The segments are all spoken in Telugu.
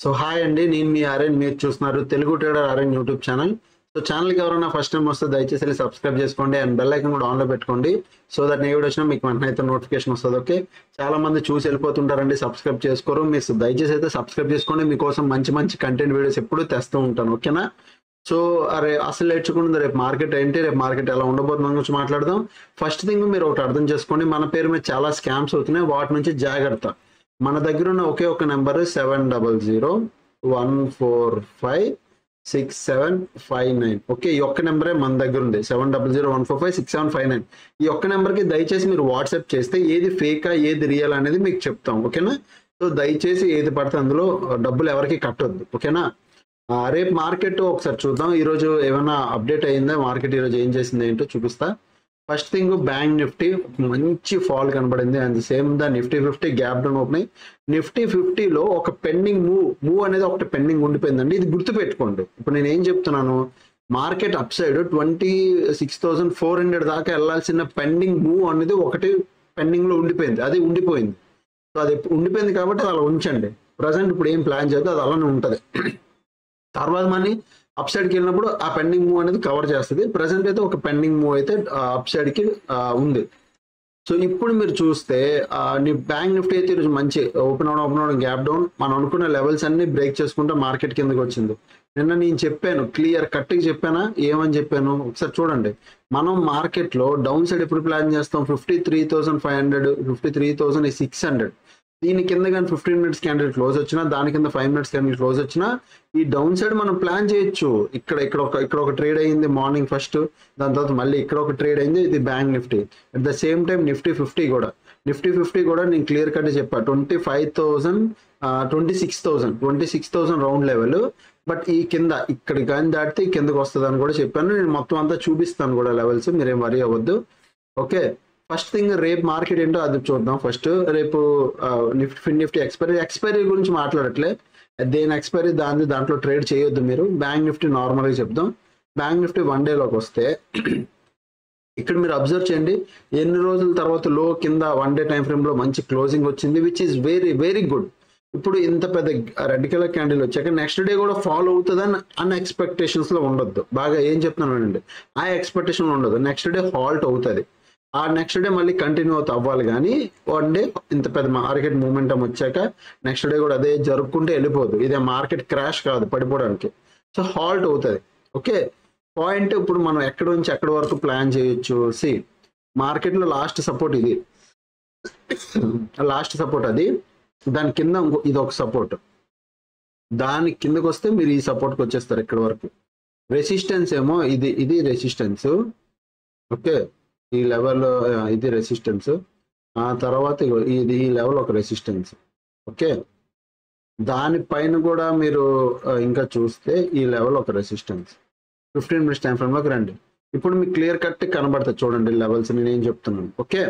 సో హాయ్ అండి, నేను మీ ఆర్ఎన్. మీరు చూస్తున్నారు Telugu trader RN YouTube channel. So ఛానల్కి ఎవరైనా ఫస్ట్ టైం వస్తే దయచేసి వెళ్ళి సబ్స్క్రైబ్ చేసుకోండి అండ్ బెల్ ఐకన్ కూడా ఆన్లో పెట్టుకోండి. సో దట్ నేను వచ్చినా మీకు వెంటనే అయితే నోటిఫికేషన్ వస్తుంది. ఓకే, చాలా మంది చూసి వెళ్ళిపోతుంటారండి, సబ్స్క్రైబ్ చేసుకోరు. మీరు దయచేసి అయితే సబ్స్క్రైబ్ చేసుకోండి, మీకోసం మంచి మంచి కంటెంట్ వీడియోస్ ఎప్పుడు తెస్తూ ఉంటాను. ఓకేనా? సో అసలు నేర్చుకుంటుంది రేపు మార్కెట్ ఏంటి, రేపు మార్కెట్ ఎలా ఉండబోతుంది గురించి మాట్లాడదాం. ఫస్ట్ థింగ్ మీరు ఒకటి అర్థం చేసుకోండి, మన పేరు మీద చాలా స్కామ్స్ అవుతున్నాయి, వాటి నుంచి జాగ్రత్త. మన దగ్గర ఉన్న ఒకే ఒక నెంబర్ 7001456759. ఓకే, ఈ ఒక్క నెంబరే మన దగ్గర ఉంది, 7001456759. ఈ ఒక్క నెంబర్కి దయచేసి మీరు వాట్సాప్ చేస్తే ఏది ఫేకా ఏది రియల్ అనేది మీకు చెప్తాం. ఓకేనా? సో దయచేసి ఏది పడితే అందులో డబ్బులు ఎవరికి కట్టొద్దు. ఓకేనా? రేపు మార్కెట్ ఒకసారి చూద్దాం. ఈరోజు ఏమైనా అప్డేట్ అయ్యిందా, మార్కెట్ ఈరోజు ఏం చేసింది ఏంటో చూపిస్తా. ఫస్ట్ థింగ్, బ్యాంక్ నిఫ్టీ మంచి ఫాల్ కనబడింది and same the Nifty 50 gap down open. Nifty 50లో ఒక పెండింగ్ మూవ్ అనేది ఒకటి పెండింగ్ ఉండిపోయిందండి. ఇది గుర్తుపెట్టుకోండి. ఇప్పుడు నేను ఏం చెప్తున్నాను, మార్కెట్ అప్ సైడ్ 26,400 దాకా వెళ్ళాల్సిన పెండింగ్ మూవ్ అనేది ఒకటి పెండింగ్ లో ఉండిపోయింది, అది ఉండిపోయింది. సో అది ఉండిపోయింది కాబట్టి అలా ఉంచండి. ప్రజెంట్ ఇప్పుడు ఏం ప్లాన్ చేద్దాం, అది అలానే ఉంటుంది. తర్వాత మనీ అప్ సైడ్కి వెళ్ళినప్పుడు ఆ పెండింగ్ మూవ్ అనేది కవర్ చేస్తుంది. ప్రజెంట్ అయితే ఒక పెండింగ్ మూవ్ అయితే అప్ సైడ్కి ఉంది. సో ఇప్పుడు మీరు చూస్తే బ్యాంక్ నిఫ్టీ అయితే ఈరోజు మంచి ఓపెన్ అవడం గ్యాప్ డౌన్, మనం అనుకున్న లెవెల్స్ అన్ని బ్రేక్ చేసుకుంటే మార్కెట్ కిందకి వచ్చింది. నిన్న నేను చెప్పాను, క్లియర్ కట్కి చెప్పానా, ఏమని చెప్పాను ఒకసారి చూడండి. మనం మార్కెట్లో డౌన్ సైడ్ ఎప్పుడు ప్లాన్ చేస్తాం, 53,500 53,600. దీని కింద కానీ 15 మినిట్స్ క్యాండిల్ క్లోజ్ వచ్చినా, దాని కింద 5 మినిట్స్ క్యాండిల్ క్లోజ్ వచ్చినా ఈ డౌన్ సైడ్ మనం ప్లాన్ చేయొచ్చు. ఇక్కడ ఒక ట్రేడ్ అయ్యింది మార్నింగ్ ఫస్ట్, దాని తర్వాత మళ్ళీ ఇక్కడ ఒక ట్రేడ్ అయింది, ఇది bank Nifty. At the same time Nifty 50 కూడా నేను క్లియర్ కట్ చెప్పా, 26,000 రౌండ్ లెవెల్. బట్ ఈ కింద ఇక్కడ కానీ దాటితే కిందకు వస్తుంది అని కూడా చెప్పాను. నేను మొత్తం అంతా చూపిస్తాను కూడా లెవెల్స్, మీరేం వరీ అవ్వద్దు. ఓకే, ఫస్ట్ థింగ్ రేపు మార్కెట్ ఏంటో అది చూద్దాం. ఫస్ట్ రేపు నిఫ్టీ ఎక్స్పైరీ గురించి మాట్లాడట్లే, దేని ఎక్స్పైరీ దాంట్లో ట్రేడ్ చేయొద్దు మీరు. బ్యాంక్ నిఫ్టీ నార్మల్గా చెప్దాం. బ్యాంక్ నిఫ్టీ 1 డేలోకి వస్తే ఇక్కడ మీరు అబ్జర్వ్ చేయండి, ఎన్ని రోజుల తర్వాత లో కింద 1 డే టైం ఫ్రేమ్ లో మంచి క్లోజింగ్ వచ్చింది, which is very very good. ఇప్పుడు ఇంత పెద్ద రెడ్ కలర్ క్యాండిల్ వచ్చాక నెక్స్ట్ డే కూడా ఫాలో అవుతుందని అన్ఎక్స్పెక్టేషన్స్ లో ఉండొద్దు. బాగా ఏం చెప్తున్నానండి, ఆ ఎక్స్పెక్టేషన్ ఉండదు. నెక్స్ట్ డే హాల్ట్ అవుతుంది, ఆ నెక్స్ట్ డే మళ్ళీ కంటిన్యూ అవ్వాలి. కానీ 1 డే ఇంత పెద్ద మార్కెట్ మూమెంటం వచ్చాక నెక్స్ట్ డే కూడా అదే జరుపుకుంటే వెళ్ళిపోదు. ఇదే మార్కెట్ క్రాష్ కాదు పడిపోవడానికి. సో హాల్ట్ అవుతుంది. ఓకే, పాయింట్ ఇప్పుడు మనం ఎక్కడి నుంచి ఎక్కడి వరకు ప్లాన్ చేయొచ్చు. సి, మార్కెట్లో లాస్ట్ సపోర్ట్ ఇది, లాస్ట్ సపోర్ట్ అది, దాని కింద ఇది ఒక సపోర్ట్, దాని కిందకు వస్తే మీరు ఈ సపోర్ట్కి వచ్చేస్తారు ఇక్కడ వరకు. రెసిస్టెన్స్ ఏమో ఇది రెసిస్టెన్స్. ఓకే, ఈ లెవెల్ ఇది రెసిస్టెన్స్, ఆ తర్వాత ఇది ఈ లెవెల్ ఒక రెసిస్టెన్స్. ఓకే, దానిపైన కూడా మీరు ఇంకా చూస్తే ఈ లెవెల్ ఒక రెసిస్టెన్స్. 15 మినిట్స్ టైం ఫ్రేమ్లోకి రండి. ఇప్పుడు మీకు క్లియర్ కట్ కనబడతాయి చూడండి లెవెల్స్, నేను ఏం చెప్తున్నాను. ఓకే,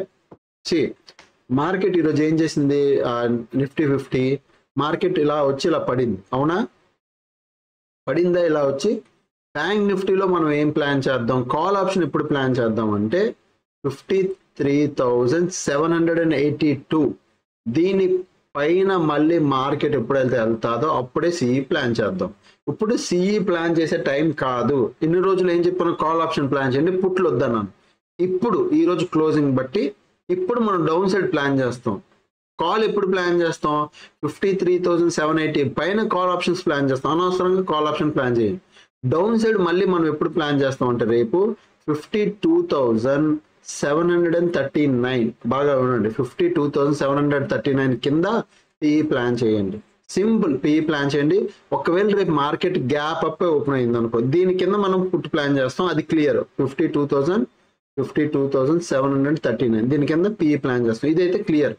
మార్కెట్ ఈరోజు ఏం చేసింది, నిఫ్టీ 50 మార్కెట్ ఇలా వచ్చి ఇలా పడింది, అవునా? పడిందా ఇలా వచ్చి? బ్యాంక్ నిఫ్టీలో మనం ఏం ప్లాన్ చేద్దాం, కాల్ ఆప్షన్ ఎప్పుడు ప్లాన్ చేద్దాం అంటే 53,782. దీని పైన మళ్ళీ మార్కెట్ ఎప్పుడైతే వెళ్తాదో అప్పుడే సిఈ ప్లాన్ చేద్దాం. ఇప్పుడు సిఈ ప్లాన్ చేసే టైం కాదు. ఇన్ని రోజులు ఏం చెప్పాను, కాల్ ఆప్షన్ ప్లాన్ చేయండి, పుట్లు వద్దన్నాను. ఇప్పుడు ఈ రోజు క్లోజింగ్ బట్టి ఇప్పుడు మనం డౌన్ సైడ్ ప్లాన్ చేస్తాం. కాల్ ఎప్పుడు ప్లాన్ చేస్తాం, 53,780 పైన కాల్ ఆప్షన్స్ ప్లాన్ చేస్తాం. అనవసరంగా కాల్ ఆప్షన్ ప్లాన్ చేయండి. డౌన్ సైడ్ మళ్ళీ మనం ఎప్పుడు ప్లాన్ చేస్తాం అంటే రేపు 52,739. బాగా ఉండండి, 52,739 కింద పిఈ ప్లాన్ చేయండి. సింపుల్, పిఈ ప్లాన్ చేయండి. ఒకవేళ రేపు మార్కెట్ గ్యాప్ అప్ ఓపెన్ అయింది అనుకో, దీని కింద మనం పుట్ ప్లాన్ చేస్తాం, అది క్లియర్. 52,739 దీని కింద పిఈ ప్లాన్ చేస్తాం, ఇదైతే క్లియర్.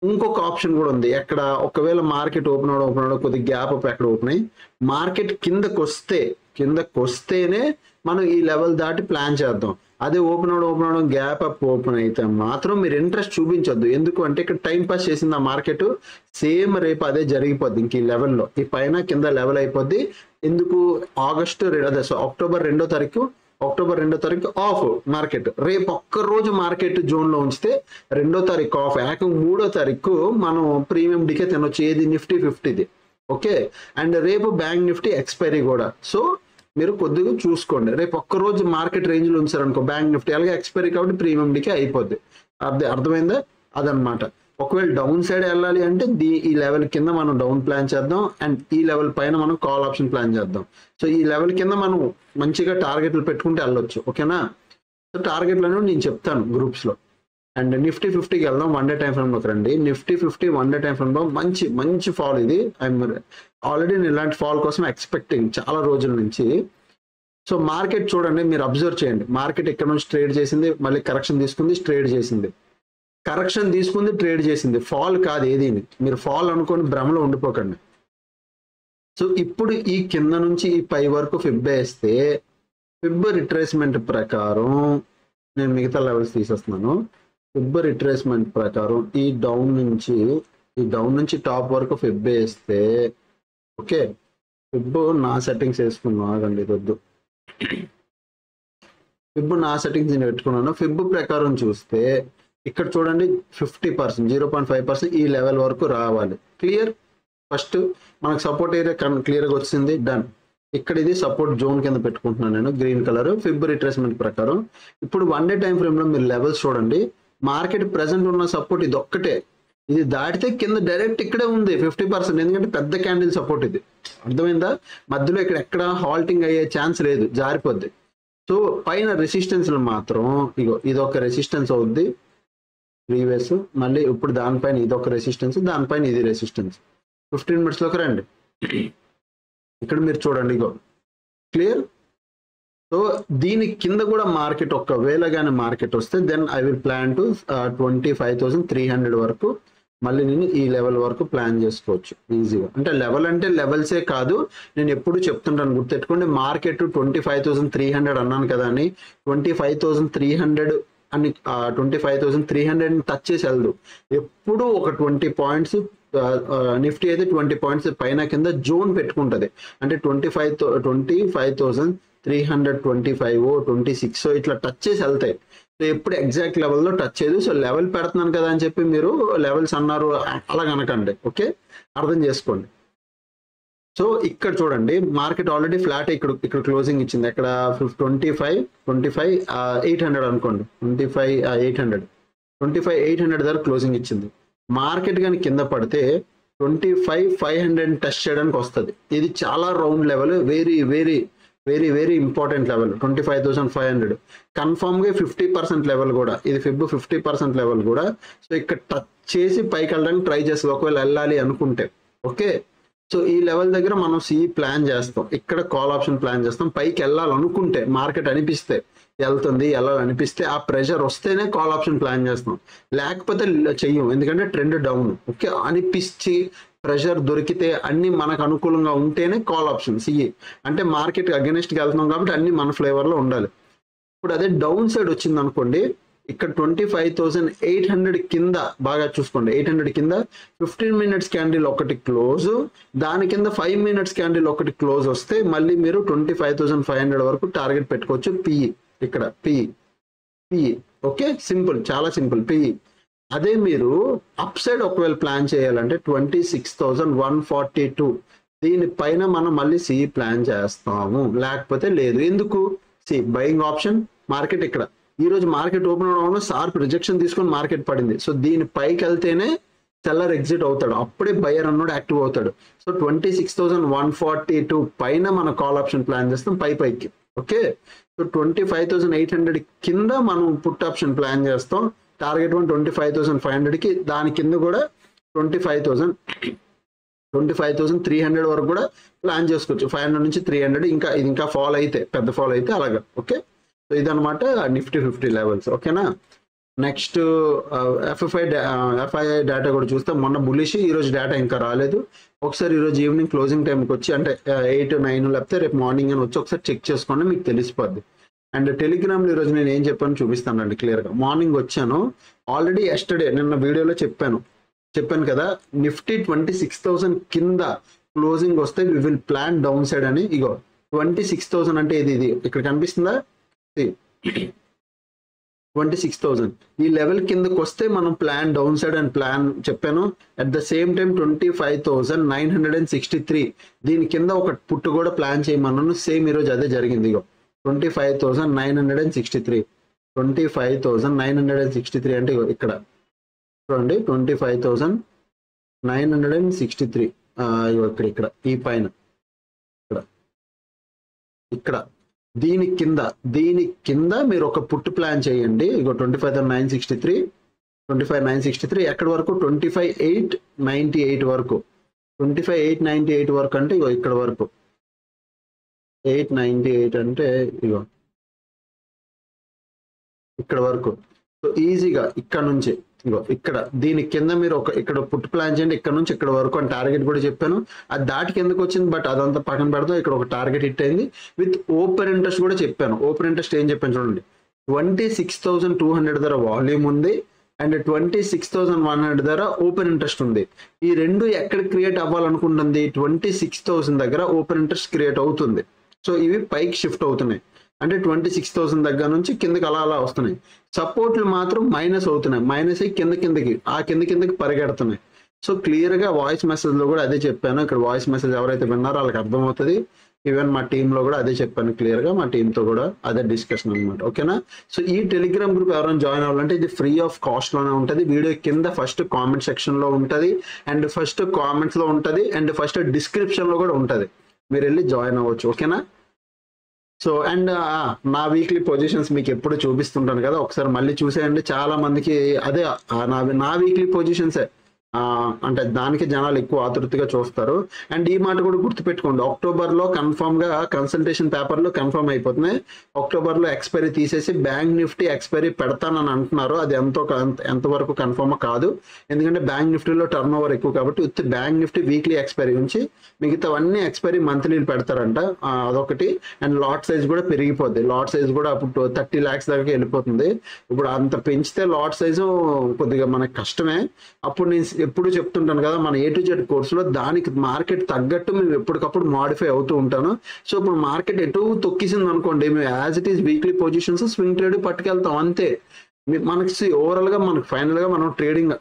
ఇంకొక ఆప్షన్ కూడా ఉంది, ఎక్కడ ఒకవేళ మార్కెట్ ఓపెన్ అవడం కొద్దిగా గ్యాప్ అప్ ఎక్కడ ఓపెన్ అయ్యి మార్కెట్ కిందకు వస్తేనే మనం ఈ లెవెల్ దాటి ప్లాన్ చేద్దాం. అదే ఓపెన్ అవడం గ్యాప్ అప్ ఓపెన్ అయితే మాత్రం మీరు ఇంట్రెస్ట్ చూపించొద్దు. ఎందుకు అంటే ఇక్కడ టైం పాస్ చేసింది ఆ మార్కెట్, సేమ్ రేపు అదే జరిగిపోద్ది. ఇంక ఈ లెవెల్లో ఈ పైన కింద లెవెల్ అయిపోద్ది. ఎందుకు, అక్టోబర్ 2వ తారీఖు ఆఫ్ మార్కెట్. రేపు ఒక్కరోజు మార్కెట్ జోన్లో ఉంచితే 2వ తారీఖు ఆఫ్, ఏకంగా 3వ తారీఖు మనం ప్రీమియం డికే తినొచ్చు. ఏది, నిఫ్టీ 50ది. ఓకే. అండ్ రేపు బ్యాంక్ నిఫ్టీ ఎక్స్పైరీ కూడా. సో మీరు కొద్దిగా చూసుకోండి. రేపు ఒక్కరోజు మార్కెట్ రేంజ్లో ఉంచారనుకో బ్యాంక్ నిఫ్టీ, అలాగే ఎక్స్పైరీ కాబట్టి ప్రీమియం డీకే అయిపోద్ది. అర్థమైందా? అదనమాట. ఒకవేళ డౌన్ సైడ్ వెళ్ళాలి అంటే ఈ లెవెల్ కింద మనం డౌన్ ప్లాన్ చేద్దాం, అండ్ ఈ లెవెల్ పైన మనం కాల్ ఆప్షన్ ప్లాన్ చేద్దాం. సో ఈ లెవెల్ కింద మనం మంచిగా టార్గెట్లు పెట్టుకుంటే వెళ్ళొచ్చు. ఓకేనా? సో టార్గెట్లు అనేవి నేను చెప్తాను గ్రూప్స్లో. అండ్ నిఫ్టీ 50కి వెళ్దాం. 1 డే టైం ఫ్రేమ్లోకి రండి. నిఫ్టీ 50 1 డే టైం ఫ్రేమ్లో మంచి ఫాల్ ఇది. ఆల్రెడీ నేను ఇలాంటి ఫాల్ కోసం ఎక్స్పెక్టింగ్ చాలా రోజుల నుంచి. సో మార్కెట్ చూడండి, మీరు అబ్జర్వ్ చేయండి. మార్కెట్ ఇక్కడ నుంచి ట్రేడ్ చేసింది, మళ్ళీ కరెక్షన్ తీసుకుంది, ట్రేడ్ చేసింది, కరెక్షన్ తీసుకుంది, ట్రేడ్ చేసింది. ఫాల్ కాదు ఏది. మీరు ఫాల్ అనుకొని భ్రమలో ఉండిపోకండి. సో ఇప్పుడు ఈ కింద నుంచి ఈ పై వరకు ఫిబ్ వేస్తే, ఫిబ్ రిట్రేస్మెంట్ ప్రకారం నేను మిగతా లెవెల్స్ తీసేస్తున్నాను. ఫిబ్ రిట్రేస్మెంట్ ప్రకారం ఈ డౌన్ నుంచి టాప్ వరకు ఫిబ్ వేస్తే, ఓకే, ఫిబ్ నా సెట్టింగ్స్ వేసుకున్నాను. ఆగండి, ఇది వద్దు. ఫిబ్ నా సెట్టింగ్స్ నేను పెట్టుకున్నాను. ఫిబ్ ప్రకారం చూస్తే ఇక్కడ చూడండి 50%, 0.5% ఈ లెవెల్ వరకు రావాలి. క్లియర్? ఫస్ట్ మనకు సపోర్ట్ ఏరియా క్లియర్గా వచ్చింది, డన్. ఇక్కడ ఇది సపోర్ట్ జోన్ కింద పెట్టుకుంటున్నాను నేను, గ్రీన్ కలర్. ఫిబ్ రిట్రేస్మెంట్ ప్రకారం ఇప్పుడు 1 డే టైం ఫ్రేమ్లో మీరు లెవెల్స్ చూడండి. మార్కెట్ ప్రెసెంట్ ఉన్న సపోర్ట్ ఇది ఒక్కటే. ఇది దాటితే కింద డైరెక్ట్ ఇక్కడే ఉంది 50%, ఎందుకంటే పెద్ద క్యాండిల్ సపోర్ట్ ఇది. అర్థమైందా? మధ్యలో ఇక్కడ ఎక్కడ హాల్టింగ్ అయ్యే ఛాన్స్ లేదు, జారిపోద్ది. సో పైన రెసిస్టెన్స్లు మాత్రం ఇగో ఇదొక రెసిస్టెన్స్ అవుద్ది ప్రీవియస్, మళ్ళీ ఇప్పుడు దానిపైన ఇదొక రెసిస్టెన్స్, దానిపైన ఇది రెసిస్టెన్స్. 15 మినిట్స్లోకి రండి. ఇక్కడ మీరు చూడండి, ఇగో క్లియర్. సో దీని కింద కూడా మార్కెట్ ఒకవేళ కానీ మార్కెట్ వస్తే then I will plan to 25,300 వరకు మళ్ళీ నేను ఈ లెవెల్ వరకు ప్లాన్ చేసుకోవచ్చు ఈజీగా. అంటే లెవెల్ అంటే లెవెల్సే కాదు, నేను ఎప్పుడు చెప్తుంటాను, గుర్తెట్టుకోండి. మార్కెట్ 25,300 అన్నాను కదా అని 25,300 అని 25,300 టచ్ చేసి వెళ్దు. ఎప్పుడు ఒక 20 పాయింట్స్ నిఫ్టీ అయితే 20 పాయింట్స్ పైన కింద జోన్ పెట్టుకుంటుంది. అంటే 25,325 26 ఇట్లా టచ్ చేసి వెళ్తాయి. సో ఎప్పుడు ఎగ్జాక్ట్ లెవెల్లో టచ్ చేయదు. సో లెవెల్ పెడుతున్నాను కదా అని చెప్పి మీరు లెవెల్స్ అన్నారు అలా కనకండి. ఓకే, అర్థం చేసుకోండి. సో ఇక్కడ చూడండి, మార్కెట్ ఆల్రెడీ ఫ్లాట్ ఇక్కడ క్లోజింగ్ ఇచ్చింది. ఎక్కడ 25,800 అనుకోండి, 25,800 దగ్గర క్లోజింగ్ ఇచ్చింది. మార్కెట్ కానీ కింద పడితే 25,500 టెస్ట్ చేయడానికి వస్తుంది. ఇది చాలా round level, very very very very important level. 25,500 కన్ఫామ్గా 50% లెవెల్ కూడా, ఇది ఫిబ్ 50% లెవెల్ కూడా. సో ఇక్కడ టచ్ చేసి పైకి వెళ్ళడానికి ట్రై చేస్తుంది ఒకవేళ వెళ్ళాలి అనుకుంటే. ఓకే, సో ఈ లెవెల్ దగ్గర మనం ప్లాన్ చేస్తాం, ఇక్కడ కాల్ ఆప్షన్ ప్లాన్ చేస్తాం. పైకి వెళ్ళాలనుకుంటే, మార్కెట్ అనిపిస్తే వెళ్ళాలనిపిస్తే, ఆ ప్రెషర్ వస్తేనే కాల్ ఆప్షన్ ప్లాన్ చేస్తాం, లేకపోతే చెయ్యం. ఎందుకంటే ట్రెండ్ డౌన్. ఓకే, అనిపించి ప్రెషర్ దొరికితే అన్ని మనకు అనుకూలంగా ఉంటేనే కాల్ ఆప్షన్ అంటే మార్కెట్ అగెనిస్ట్కి వెళ్తున్నాం కాబట్టి అన్ని మన ఫ్లేవర్లో ఉండాలి. ఇప్పుడు అదే డౌన్ సైడ్ వచ్చింది అనుకోండి, ఇక్కడ 25,800 కింద బాగా చూసుకోండి, 800 కింద 15 మినిట్స్ క్యాండిల్ ఒకటి క్లోజ్, దాని కింద 5 మినిట్స్ క్యాండిల్ ఒకటి క్లోజ్ వస్తే మళ్ళీ మీరు 25,500 వరకు టార్గెట్ పెట్టుకోవచ్చు. పిఈ ఇక్కడ పిఈ ఓకే, సింపుల్, చాలా సింపుల్ పిఈ. అదే మీరు అప్ సైడ్ ఒకవేళ ప్లాన్ చేయాలంటే 26,142 దీనిపైన మనం మళ్ళీ ప్లాన్ చేస్తాము, లేకపోతే లేదు. ఎందుకు? Buying option. మార్కెట్ ఇక్కడ ఈ రోజు మార్కెట్ ఓపెన్ అవడం షార్ప్ రిజెక్షన్ తీసుకొని మార్కెట్ పడింది. సో దీని పైకి వెళ్తేనే సెల్లర్ ఎగ్జిట్ అవుతాడు, అప్పుడే బయర్ అన్నోడు యాక్టివ్ అవుతాడు. సో 26,142 పైన మన కాల్ ఆప్షన్ ప్లాన్ చేస్తాం పైకి. ఓకే, సో 25,800 కింద మనం పుట్ ఆప్షన్ ప్లాన్ చేస్తాం. టార్గెట్ 25,500కి, దాని కింద కూడా 25,300 వరకు కూడా ప్లాన్ చేసుకోవచ్చు. 500 నుంచి 300, ఇది ఇంకా ఫాల్ అయితే, పెద్ద ఫాల్ అయితే అలాగా. ఓకే, సో ఇదనమాట నిఫ్టీ 50 లెవెల్స్. ఓకేనా? నెక్స్ట్ ఎఫ్ఐ డేటా కూడా చూస్తాం. మొన్న బులిష్, ఈరోజు డేటా ఇంకా రాలేదు. ఒకసారి ఈరోజు ఈవినింగ్ క్లోజింగ్ టైంకి వచ్చి, అంటే 8, 9 లేకపోతే రేపు మార్నింగ్ అని వచ్చి ఒకసారి చెక్ చేసుకోండి, మీకు తెలిసిపోద్ది. అండ్ టెలిగ్రామ్లో ఈరోజు నేను ఏం చెప్పాను చూపిస్తానండి క్లియర్గా. మార్నింగ్ వచ్చాను, ఆల్రెడీ ఎస్టర్డే నిన్న వీడియోలో చెప్పాను కదా, నిఫ్టీ 26,000 కింద క్లోజింగ్ వస్తే we will plan downside అని. ఇగో 26,000 అంటే ఇది ఇక్కడ కనిపిస్తుందా? 26,000 ఈ లెవెల్ కిందకి వస్తే మనం plan down side and plan చెప్పాను. అట్ ద సేమ్ టైం 25,963 దీని కింద ఒక పుట్టు కూడా ప్లాన్ చేయమన్నాను. సేమ్ ఈరోజు అదే జరిగింది. ఇగో 25,963 25,963 అంటే ఇగో ఇక్కడ చూడండి 25,963 ఇగో ఇక్కడ ఈ పైన ఇక్కడ దీని కింద మీరు ఒక పుట్టు ప్లాన్ చేయండి. ఇగో 25,963 ఎక్కడి వరకు 25,898 వరకు 25,898 వరకు అంటే ఇగో ఇక్కడ వరకు 898 అంటే ఇగో ఇక్కడ వరకు. సో ఈజీగా ఇక్కడ నుంచి ఇగో ఇక్కడ దీని కింద మీరు ఇక్కడ పుట్టు ప్లాన్ చేయండి. ఇక్కడ నుంచి ఇక్కడ వరకు అని టార్గెట్ కూడా చెప్పాను. అది దాటి కిందకు వచ్చింది, బట్ అదంతా పక్కన పెడతాం. ఇక్కడ ఒక టార్గెట్ హిట్ అయింది విత్ ఓపెన్ ఇంట్రెస్ట్ కూడా చెప్పాను. ఓపెన్ ఇంట్రెస్ట్ ఏం చెప్పాను చూడండి, 26,200 ధర వాల్యూమ్ ఉంది అండ్ 26,100 ధర ఓపెన్ ఇంట్రెస్ట్ ఉంది. ఈ రెండు ఎక్కడ క్రియేట్ అవ్వాలనుకుంటుంది, 26,000 దగ్గర ఓపెన్ ఇంట్రెస్ట్ క్రియేట్ అవుతుంది. సో ఇవి పైకి షిఫ్ట్ అవుతున్నాయి అంటే 26,000 దగ్గర నుంచి కిందకి అలా వస్తున్నాయి. సపోర్ట్లు మాత్రం మైనస్ అవుతున్నాయి, మైనస్ అయ్యి కిందకి పరిగెడుతున్నాయి. సో క్లియర్ గా వాయిస్ మెసేజ్ లో కూడా అదే చెప్పాను. ఇక్కడ వాయిస్ మెసేజ్ ఎవరైతే విన్నారో వాళ్ళకి అర్థమవుతుంది. ఈవెన్ మా టీంలో కూడా అదే చెప్పాను క్లియర్ గా, మా టీంతో కూడా అదే డిస్కషన్ అనమాట. ఓకేనా. సో ఈ టెలిగ్రామ్ గ్రూప్ ఎవరైనా జాయిన్ అవ్వాలంటే ఇది ఫ్రీ ఆఫ్ కాస్ట్ లోనే ఉంటుంది. వీడియో కింద ఫస్ట్ కామెంట్ సెక్షన్ లో ఉంటుంది అండ్ ఫస్ట్ కామెంట్స్ లో ఉంటుంది అండ్ ఫస్ట్ డిస్క్రిప్షన్ లో కూడా ఉంటుంది. మీరు వెళ్ళి జాయిన్ అవ్వచ్చు. ఓకేనా. సో అండ్ నా వీక్లీ పొజిషన్స్ మీకు ఎప్పుడు చూపిస్తుంటాను కదా, ఒకసారి మళ్ళీ చూసేయండి. చాలా మందికి అదే నా వీక్లీ పొజిషన్సే అంటే దానికి జనాలు ఎక్కువ ఆతృతగా చూస్తారు. అండ్ ఈ మాట కూడా గుర్తుపెట్టుకోండి, అక్టోబర్లో కన్ఫర్మ్గా కన్సల్టేషన్ పేపర్లో కన్ఫర్మ్ అయిపోతున్నాయి. అక్టోబర్లో ఎక్స్పైరీ తీసేసి బ్యాంక్ నిఫ్టీ ఎక్స్పైరీ పెడతానని అంటున్నారు. అది ఎంతవరకు కన్ఫర్మ్ కాదు, ఎందుకంటే బ్యాంక్ నిఫ్టీలో టర్న్ ఓవర్ ఎక్కువ కాబట్టి ఉత్తి బ్యాంక్ నిఫ్టీ వీక్లీ ఎక్స్పైరీ నుంచి మిగతావన్నీ ఎక్స్పైరీ మంత్లీలు పెడతారంట. అదొకటి. అండ్ లాట్ సైజ్ కూడా పెరిగిపోద్ది. లాట్ సైజ్ కూడా అప్పుడు 30 lakhs దాకా వెళ్ళిపోతుంది. ఇప్పుడు అంత పెంచితే లాట్ సైజు కొద్దిగా మనకు కష్టమే. అప్పుడు నేను ఎప్పుడు చెప్తుంటాను కదా, మన A to Z కోర్సులో దానికి మార్కెట్ తగ్గట్టు మేము ఎప్పటికప్పుడు మాడిఫై అవుతూ ఉంటాను. సో ఇప్పుడు మార్కెట్ ఎటు తొక్కిసింది అనుకోండి, మేము as it is weekly positions swing trade పట్టుకెళ్తాం అంతే. మనకి ఓవరాల్ గా మనకు ఫైనల్ గా మనం ట్రేడింగ్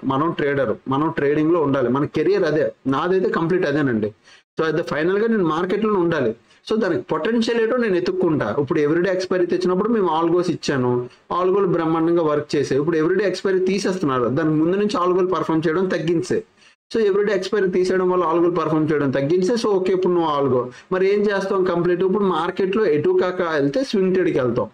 లో ఉండాలి. మన కెరియర్ అదే, నాదైతే కంప్లీట్ అదేనండి. సో అయితే ఫైనల్ గా నేను మార్కెట్ లో ఉండాలి. సో దానికి పొటెన్షియల్ ఏంటో నేను ఎత్తుక్కుంటా. ఇప్పుడు ఎవ్రీడే ఎక్స్పైరీ తెచ్చినప్పుడు మేము ఆల్గోస్ ఇచ్చాను, ఆల్గోలు బ్రహ్మాండంగా వర్క్ చేసాయి. ఇప్పుడు ఎవ్రీడే ఎక్స్పైరీ తీసేస్తున్నారు, దానికి ముందు నుంచి ఆల్గోలు పర్ఫామ్ చేయడం తగ్గించే. సో ఎవ్రీడే ఎక్స్పైరీ తీసేయడం వల్ల ఆల్గోలు పర్ఫామ్ చేయడం తగ్గించే. సో ఓకే, ఇప్పుడు నువ్వు ఆల్గో మరి ఏం చేస్తాం కంప్లీట్. ఇప్పుడు మార్కెట్లో ఎటు కాక వెళ్తే స్వింగ్ ట్రేడ్కి వెళ్తాం,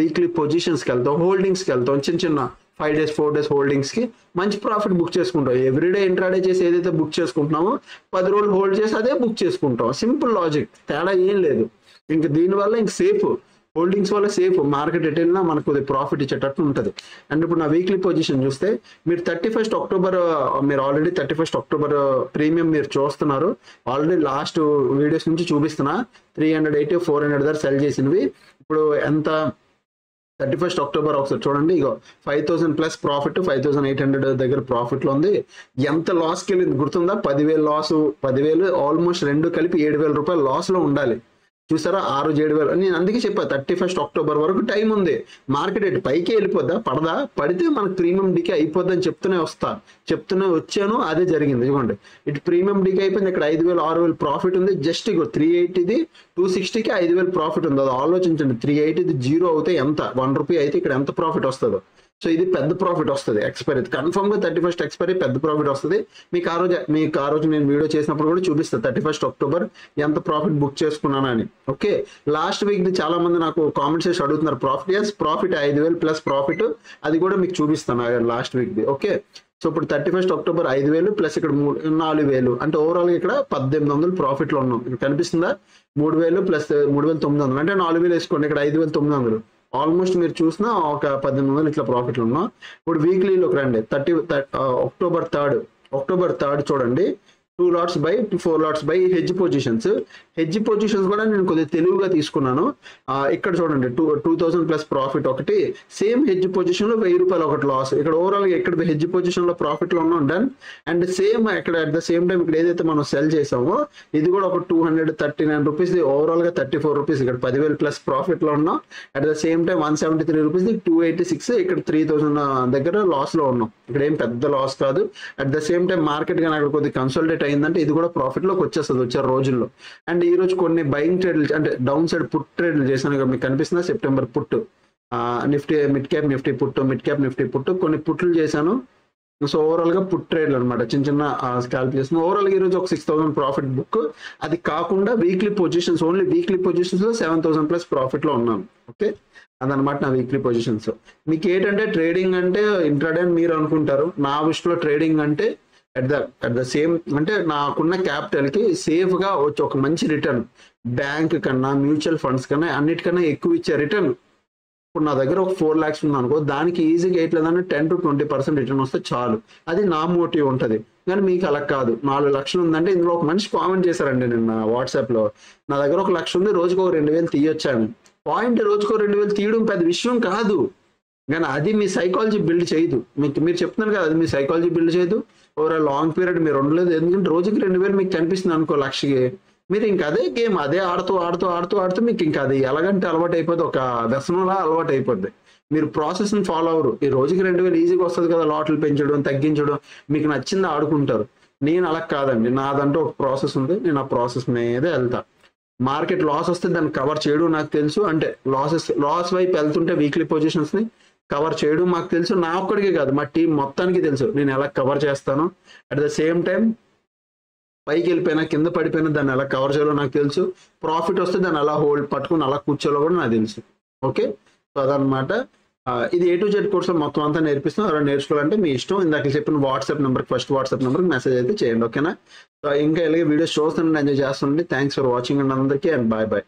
వీక్లీ పొజిషన్స్కి వెళ్తాం, హోల్డింగ్స్కి వెళ్తాం. చిన్న 5 days 4 days హోల్డింగ్స్కి మంచి ప్రాఫిట్ బుక్ చేసుకుంటాం. ఎవ్రీడే ఇంట్రాడే చేసి ఏదైతే బుక్ చేసుకుంటున్నామో 10 రోజులు హోల్డ్ చేసి అదే బుక్ చేసుకుంటాం. సింపుల్ లాజిక్, తేడా ఏం లేదు. ఇంక దీనివల్ల ఇంక సేఫ్, హోల్డింగ్స్ వల్ల సేఫ్. మార్కెట్ ఎటు వెళ్ళినా మనకు ప్రాఫిట్ ఇచ్చేటట్టు ఉంటుంది. అండ్ ఇప్పుడు నా వీక్లీ పొజిషన్ చూస్తే మీరు 31st October మీరు ఆల్రెడీ 31st October ప్రీమియం మీరు చూస్తున్నారు. ఆల్రెడీ లాస్ట్ వీడియోస్ నుంచి చూపిస్తున్నా 380 400 దగ్గర సెల్ చేసినవి. ఇప్పుడు ఎంత 31st October ఒకసారి చూడండి. ఇగో 5,000 ప్లస్ ప్రాఫిట్, 5,800 దగ్గర ప్రాఫిట్లో ఉంది. ఎంత లాస్కి వెళ్ళింది గుర్తుందా? 10,000 లాసు, 10,000 ఆల్మోస్ట్ రెండు కలిపి 7,000 రూపాయలు లాస్లో ఉండాలి. చూసారా, 6-7,000. నేను అందుకే చెప్పా 31st October వరకు టైం ఉంది. మార్కెట్ ఎటు పైకి వెళ్ళిపోద్దా, పడితే మనకు ప్రీమియం డికే అయిపోద్దని చెప్తూనే వచ్చాను. అదే జరిగింది. ఇదిగోండి, ఇటు ప్రీమియం డికే అయిపోయింది. ఇక్కడ 5,000 6,000 ప్రాఫిట్ ఉంది. జస్ట్ ఇగో 380ది 260కి 5,000 ప్రాఫిట్ ఉంది. అది ఆలోచించండి. 380ది 0 అవుతే ఎంత, 1 రూపీ అయితే ఇక్కడ ఎంత ప్రాఫిట్ వస్తుందో. సో ఇది పెద్ద ప్రాఫిట్ వస్తుంది ఎక్స్పైరీ. కన్ఫర్మ్ గా 31st ఎక్స్పైరీ పెద్ద ప్రాఫిట్ వస్తుంది. మీకు ఆ రోజు నేను వీడియో చేసినప్పుడు కూడా చూపిస్తాను 31st October ఎంత ప్రాఫిట్ బుక్ చేసుకున్నానని. ఓకే, లాస్ట్ వీక్ చాలా మంది నాకు కామెంట్స్ చేసి అడుగుతున్నారు ప్రాఫిట్ 5,000 ప్లస్ ప్రాఫిట్, అది కూడా మీకు చూపిస్తాను last week the. Okay, so ఇప్పుడు 31st October 5,000 ప్లస్ ఇక్కడ 4,000 అంటే ఓవరాల్ గా ఇక్కడ 1,800 ప్రాఫిట్ లో ఉన్నాం. ఇక్కడ కనిపిస్తుందా? 3,000 ప్లస్ 3,900 అంటే 4,000 వేసుకోండి. ఇక్కడ 5,900 ఆల్మోస్ట్ మీరు చూసినా ఒక 1,800 ఇట్లా ప్రాఫిట్లు ఉన్నాం. ఇప్పుడు వీక్లీలోకి రండి. October 3rd చూడండి. 2 lots by 4 lots by hedge positions కూడా నేను కొద్దిగా తెలివిగా తీసుకున్నాను. ఇక్కడ చూడండి 2000 ప్లస్ ప్రాఫిట్ ఒకటి, సేమ్ హెడ్జ్ పొజిషన్ లో 1000 రూపాయలు ఒకటి లాస్. ఇక్కడ ఓవరాల్ గా ఇక్కడ హెడ్జ్ పొజిషన్ లో ప్రాఫిట్ లో ఉన్నాం డన్. అండ్ సేమ్ ఇక్కడ అట్ ద సేమ్ టైం ఇక్కడ ఏదైతే మనం సెల్ చేసామో ఇది కూడా ఒక 239 రూపీస్, ఓవరాల్ గా 34 రూపీస్, ఇక్కడ 10,000 ప్లస్ ప్రాఫిట్ లో ఉన్నాం. At the same time 173 rupees, 286, ఇక్కడ 3000 దగ్గర లాస్ లో ఉన్నాం. ఇక్కడ ఏం పెద్ద లాస్ కాదు. At the same time market కానీ అక్కడ కొద్దిగా కన్సల్టేట్ అయిందంటే ఇది కూడా ప్రాఫిట్ లోకి వచ్చేస్తుంది వచ్చే రోజుల్లో. అండ్ ఈ రోజు కొన్ని బయింగ్ ట్రేడ్లు అంటే డౌన్ సైడ్ పుట్ ట్రేడ్లు చేశాను. మీకు కనిపిస్తుందా September put, Nifty mid cap Nifty put కొన్ని పుట్లు చేశాను. సో ఓవరాల్ గా పుట్ ట్రేడ్లు అనమాట, చిన్న చిన్న స్కాల్ప్ చేస్తున్నాను. ఓవరాల్ గా ఈ రోజు ఒక 6,000 ప్రాఫిట్ బుక్. అది కాకుండా weekly positions, only weekly positions లో 7,000 ప్లస్ ప్రాఫిట్ లో ఉన్నాను. ఓకే, అదనమాట నా వీక్లీ పొజిషన్స్. మీకు ఏంటంటే ట్రేడింగ్ అంటే ఇంట్రాడే అని మీరు అనుకుంటారు. నా విషయంలో ట్రేడింగ్ అంటే అట్ ద సేమ్ అంటే నాకున్న క్యాపిటల్ కి సేఫ్ గా వచ్చి ఒక మంచి రిటర్న్, బ్యాంక్ కన్నా మ్యూచువల్ ఫండ్స్ కన్నా అన్నిటికన్నా ఎక్కువ ఇచ్చే రిటర్న్. ఇప్పుడు నా దగ్గర ఒక 4 lakhs ఉంది అనుకో, దానికి ఈజీగా ఎట్లేదంటే 10 to 20% రిటర్న్ వస్తే చాలు. అది నా మోటివ్ ఉంటుంది. కానీ మీకు అలా కాదు. 4 లక్షలు ఉందంటే ఇందులో ఒక మనిషి కామెంట్ చేశారండి నిన్న వాట్సాప్ లో, నా దగ్గర 1 లక్ష ఉంది, రోజుకు ఒక 2,000 తీయొచ్చాను. పాయింట్, రోజుకో 2,000 తీయడం పెద్ద విషయం కాదు, కానీ అది మీ సైకాలజీ బిల్డ్ చేయదు. మీరు చెప్తున్నారు కదా, అది మీ సైకాలజీ బిల్డ్ చేయదు. ఓవరాల్ లాంగ్ పీరియడ్ మీరు ఉండలేదు. ఎందుకంటే రోజుకి 2,000 మీకు కనిపిస్తుంది అనుకో లక్షకి, మీరు ఇంకా అదే గేమ్ అదే ఆడుతూ మీకు ఇంకా అది ఎలాగంటే అలవాటు అయిపోద్ది, ఒక వ్యసనంలా అలవాటు అయిపోద్ది. మీరు ప్రాసెస్ ని ఫాలో అవరు. ఈ రోజుకి 2,000 ఈజీగా వస్తుంది కదా, లాట్లు పెంచడం తగ్గించడం, మీకు నచ్చింది ఆడుకుంటారు. నేను అలా కాదండి, నాదంటూ ఒక ప్రాసెస్ ఉంది. నేను ఆ ప్రాసెస్ మీదే వెళ్తా. మార్కెట్ లాస్ వస్తే దాన్ని కవర్ చేయడం నాకు తెలుసు. అంటే లాస్ వైపు వెళ్తుంటే వీక్లీ పొజిషన్స్ ని కవర్ చేయడం మాకు తెలుసు. నా ఒక్కడికే కాదు, మా టీం మొత్తానికి తెలుసు నేను ఎలా కవర్ చేస్తాను. అట్ ద సేమ్ టైం పైకి వెళ్ళిపోయినా కింద పడిపోయినా దాన్ని ఎలా కవర్ చేయాలో నాకు తెలుసు. ప్రాఫిట్ వస్తే దాన్ని అలా హోల్డ్ పట్టుకుని అలా కూర్చోలో కూడా నాకు తెలుసు. ఓకే, సో అదనమాట. ఇది A to Z కోర్సులో మొత్తం అంతా నేర్పిస్తాం. ఎవరైనా నేర్చుకోవాలంటే మీ ఇష్టం. ఇందాక చెప్పిన వాట్సాప్ నెంబర్, ఫస్ట్ వాట్సాప్ నెంబర్కి మెసేజ్ అయితే చేయండి. ఓకేనా? సో ఇంకా ఇలాగే వీడియోస్ చూస్తుండండి, ఎంజాయ్ చేస్తుండండి. థ్యాంక్స్ ఫర్ వాచింగ్ అండి అందరికీ, అండ్ బాయ్ బాయ్.